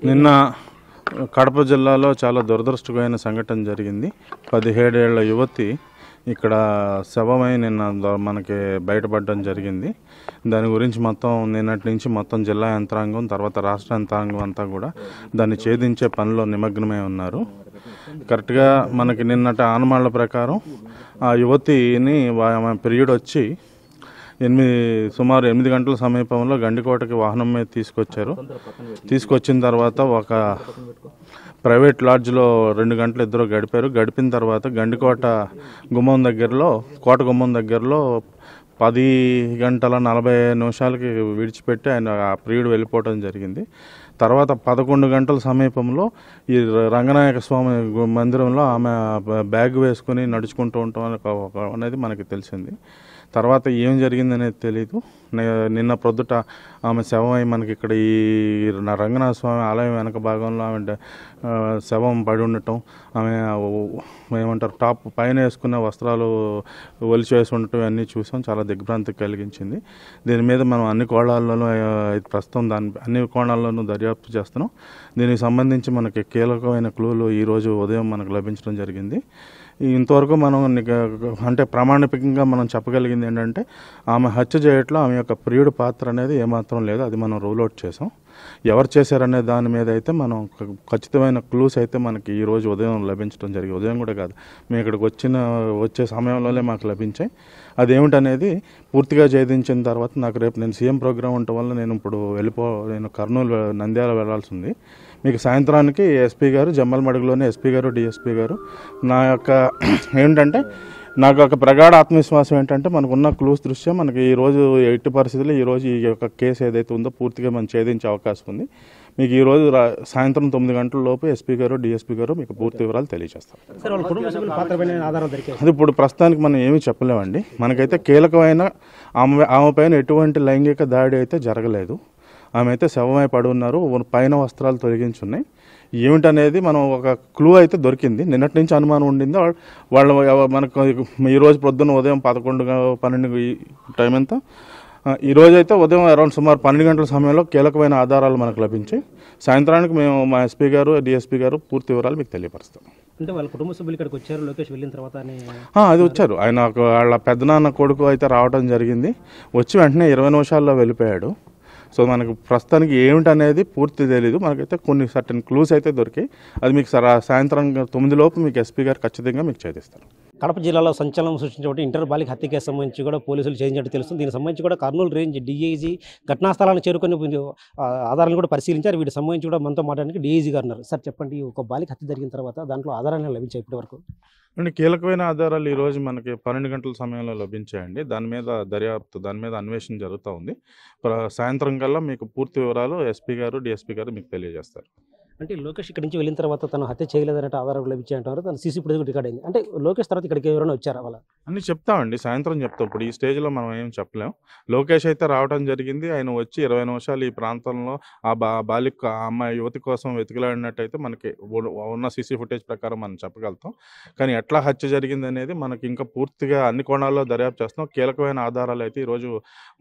నిన్న కడప జిల్లాలో చాలా దురదృష్టకరమైన సంఘటన జరిగింది. 17 ఏళ్ల యువతి ఇక్కడ శవమై నిన్న మనకి బయటపడడం జరిగింది. దాని గురించి మొత్తం నిన్నటి నుంచి మొత్తం జిల్లా యంత్రాంగం తర్వాత రాష్ట్ర యంత్రాంగం అంతా కూడా దాన్ని ఛేదించే పనిలో నిమగ్నమై ఉన్నారు. కరెక్ట్గా మనకి నిన్నటి ఆనమాళ్ల ప్రకారం ఆ యువతిని పీరియడ్ వచ్చి సుమారు 8 గంటల సమీపంలో గండికోటకి వాహనం మీద తీసుకొచ్చిన తర్వాత ఒక ప్రైవేట్ లాడ్జ్లో 2 గంటలు ఇద్దరు గడిపిన తర్వాత గండికోట కోట గుమ్మం దగ్గరలో 10:40 విడిచిపెట్టి ఆయన ఆ ప్రియుడు వెళ్ళిపోవడం జరిగింది. తర్వాత 11 గంటల సమీపంలో ఈ రంగనాయక స్వామి మందిరంలో ఆమె బ్యాగ్ వేసుకుని నడుచుకుంటూ ఉంటాం అనేది మనకి తెలిసింది. తర్వాత ఏం జరిగిందనేది తెలీదు. నిన్న ప్రొద్దుట ఆమె శవమై మనకి ఇక్కడ ఈ రంగనాథ స్వామి ఆలయం వెనక భాగంలో ఆమె శవం పడి ఉండటం, ఆమె ఏమంటారు టాప్ పైన వేసుకున్న వస్త్రాలు ఒలిచేసి ఉండటం అన్నీ చూసాం. చాలా దిగ్భ్రాంతి కలిగించింది. దీని మీద మనం అన్ని ప్రస్తుతం అన్ని కోణాల్లోనూ దర్యాప్తు చేస్తున్నాం. దీనికి సంబంధించి మనకి కీలకమైన క్లూలు ఈరోజు ఉదయం మనకు లభించడం జరిగింది. ఇంతవరకు మనం అంటే ప్రామాణికంగా మనం చెప్పగలిగింది ఏంటంటే ఆమె హత్య చేయట్లో ఆమె యొక్క ప్రియుడి పాత్ర అనేది ఏమాత్రం లేదు. అది మనం రూల్ అవుట్ చేసాం. ఎవరు చేశారనే దాని మీద అయితే మనం ఖచ్చితమైన క్లూస్ అయితే మనకి ఈరోజు ఉదయం లభించడం జరిగింది. ఉదయం కూడా కాదు, మేము ఇక్కడికి వచ్చే సమయంలోనే మాకు లభించాయి. అదేమిటనేది పూర్తిగా ఛేదించిన తర్వాత నాకు రేపు నేను సీఎం ప్రోగ్రాం ఉండటం వల్ల నేను కర్నూలు నంద్యాల వెళ్లాల్సి ఉంది. మీకు సాయంత్రానికి ఎస్పీ గారు జమ్మలమడుగులోనే ఎస్పీ గారు డిఎస్పీ గారు నాకు ఒక ప్రగాఢ ఆత్మవిశ్వాసం ఏంటంటే మనకున్న క్లూస్ దృష్ట్యా మనకి ఈరోజు ఎట్టి పరిస్థితుల్లో ఈరోజు ఈ యొక్క కేసు ఏదైతే ఉందో పూర్తిగా మనం ఛేదించే అవకాశం ఉంది. మీకు ఈరోజు సాయంత్రం 9 గంటల లోపు ఎస్పీ గారు డిఎస్పీ గారు మీకు పూర్తి వివరాలు తెలియజేస్తారు. అది ఇప్పుడు ప్రస్తుతానికి మనం ఏమీ చెప్పలేమండి. మనకైతే కీలకమైన ఆమె పైన ఎటువంటి లైంగిక దాడి అయితే జరగలేదు. ఆమె అయితే శవమై పడి ఉన్నారు. పైన వస్త్రాలు తొలగించున్నాయి. ఏమిటనేది మనం ఒక క్లూ అయితే దొరికింది. నిన్నటి నుంచి అనుమానం ఉండింది. మనకు ఈరోజు పొద్దున్న ఉదయం 11-12 టైం ఎంత ఈరోజు అయితే ఉదయం అరౌండ్ సుమారు 12 గంటల సమయంలో కీలకమైన ఆధారాలు మనకు లభించాయి. సాయంత్రానికి మేము మా ఎస్పీ గారు డిఎస్పీ గారు పూర్తి వివరాలు మీకు తెలియపరుస్తాం. అంటే వాళ్ళ కుటుంబ సభ్యులు ఇక్కడికి వచ్చారు, లోకేష్ వెళ్ళిన తర్వాత అది వచ్చారు. వాళ్ళ పెద్దనాన్న కొడుకు అయితే రావడం జరిగింది. వచ్చి వెంటనే 20 నిమిషాల్లో వెళ్ళిపోయాడు. సో మనకు ప్రస్తుతానికి ఏమిటనేది పూర్తి తెలీదు. మనకైతే కొన్ని సర్టెన్ క్లూస్ అయితే దొరికాయి. అది మీకు సాయంత్రం 9 లోపు మీకు ఎస్పీ గారు ఖచ్చితంగా మీకు ఛేదిస్తారు. కడప జిల్లాలో సంచలనం సృష్టించబట్టి ఇంటర్ బాలిక హత్య కేసు సంబంధించి కూడా పోలీసులు ఛేదించినట్టు తెలుస్తుంది. దీనికి సంబంధించి కూడా కర్నూలు రేంజ్ డీఐజీ ఘటనా స్థలాన్ని చేరుకొని ఆధారాలను కూడా పరిశీలించారు. వీటికి సంబంధించి కూడా మనతో మాట్లాడడానికి డీఐజీ గారు ఉన్నారు. సార్ చెప్పండి, ఒక బాలిక హత్య జరిగిన తర్వాత దాంట్లో ఆధారాలు లభించాయి ఇప్పటి వరకు? అంటే కీలకమైన ఆధారాలు ఈరోజు మనకి 12 గంటల సమయంలో లభించాయండి. దాని మీద అన్వేషణ జరుగుతూ ఉంది. సాయంత్రం కల్లా మీకు పూర్తి వివరాలు ఎస్పీ గారు డిఎస్పీ గారు మీకు తెలియజేస్తారు. అంటే లోకేష్ ఇక్కడి నుంచి వెళ్ళిన తర్వాత తను హత్య చేయలేదన్నట్టు ఆధారాలు లభించాయంటారు. తను సీసీ ఫుటేజ్ రికార్డ్ అయింది. అంటే లోకేష్ తర్వాత ఇక్కడికి ఎవరైనా వచ్చారా? వాళ్ళ అన్నీ చెప్తామండి, సాయంత్రం చెప్తాం. ఇప్పుడు ఈ స్టేజ్లో మనం ఏం చెప్పలేం. లోకేష్ అయితే రావడం జరిగింది. ఆయన వచ్చి 20 నిమిషాలు ఈ ప్రాంతంలో ఆ అమ్మాయి యువతి కోసం వెతికిలాడినట్టయితే మనకి ఉన్న సీసీ ఫుటేజ్ ప్రకారం మనం చెప్పగలుగుతాం. కానీ ఎట్లా హత్య జరిగింది అనేది మనకి ఇంకా పూర్తిగా అన్ని కోణాల్లో దర్యాప్తు చేస్తాం. కీలకమైన ఆధారాలు అయితే ఈరోజు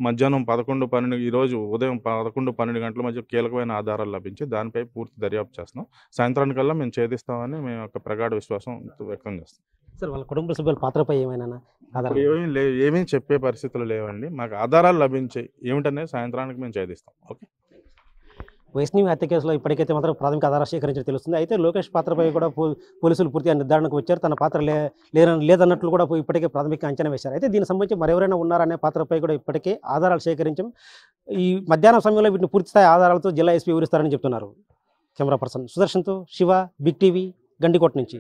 మధ్యాహ్నం 11-12 ఈరోజు ఉదయం 11-12 గంటల మధ్య కీలకమైన ఆధారాలు లభించి దానిపై పూర్తి దర్యాప్తు చేస్తున్నాం. సాయంత్రానికల్లా మేము ఛేదిస్తామని మేము ఒక ప్రగాఢ విశ్వాసం వ్యక్తం చేస్తాం. సార్ వాళ్ళ కుటుంబ సభ్యుల పాత్రపై ఏమైనా ఏమీ చెప్పే పరిస్థితులు లేవండి. మాకు ఆధారాలు లభించాయి. ఏమిటనేది సాయంత్రానికి మేము ఛేదిస్తాం. ఓకే. వైష్ణవి హత్య కేసులో ఇప్పటికైతే మాత్రం ప్రాథమిక ఆధారాలు సేకరించడం తెలుస్తుంది. అయితే లోకేష్ పాత్రపై కూడా పోలీసులు పూర్తిగా నిర్ధారణకు వచ్చారు. తన పాత్ర లేదన్నట్లు కూడా ఇప్పటికే ప్రాథమిక అంచనా వేశారు. అయితే దీనికి సంబంధించి మరెవరైనా ఉన్నారనే పాత్రపై కూడా ఇప్పటికే ఆధారాలు సేకరించాం. ఈ మధ్యాహ్నం సమయంలో వీటిని పూర్తిస్థాయి ఆధారాలతో జిల్లా ఎస్పీ వివరిస్తారని చెప్తున్నారు. కెమెరా పర్సన్ సుదర్శన్తో శివ, బిగ్ టీవీ, గండికోట నుంచి.